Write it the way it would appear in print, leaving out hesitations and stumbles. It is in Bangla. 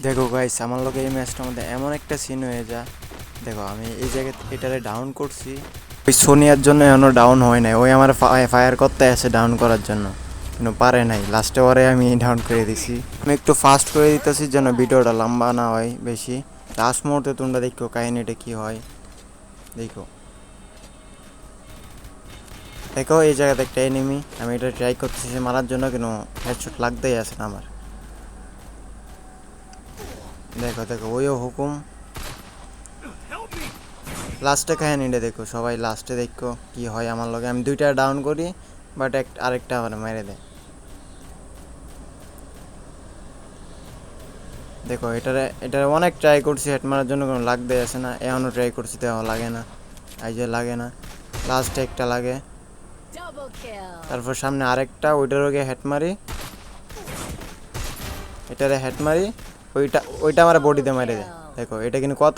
দেখো গাইস, আমার লোকে এই ম্যাচটার মধ্যে এমন একটা সিন হয়ে যা। দেখো আমি এই জায়গায় এটারে ডাউন করছি, ওই সোনিয়ার জন্য এখনো ডাউন হয় নাই। ওই আমার ফায়ার করতে আসে ডাউন করার জন্য, কিন্তু পারে নাই। লাস্টে ওরে আমি ডাউন করে দিছি। আমি একটু ফাস্ট করে দিতেছি যেন ভিডিওটা লম্বা না হয় বেশি। লাস্ট মুহূর্তে তোমরা দেখো কাহিনিটা কি হয়। দেখো দেখো এই জায়গাতে একটা এনিমি, আমি এটা ট্রাই করতেছি মারার জন্য, কিন্তু হেডশট লাগতেই আছে না আমার। দেখো দেখো ওইও হুকুম। লাস্টে কাহিনিটা দেখো সবাই, লাস্টে দেখো কি হয় আমার লগে। আমি দুইটা ডাউন করি, বাট আরেকটা আমার মেরে দেয়। দেখো এটারে অনেক ট্রাই করছি হেড মারার জন্য, কোনো লাগতে আসে না। এখনও ট্রাই করছি তো লাগে না, এই যে লাগে না। লাস্টে একটা লাগে, তারপর সামনে আরেকটা, ওইটারও গিয়ে হেড মারি, এটারে হেড মারি, ওইটা আমার বডিতে মেরে দেয়। দেখো এটা কিন্তু কথা।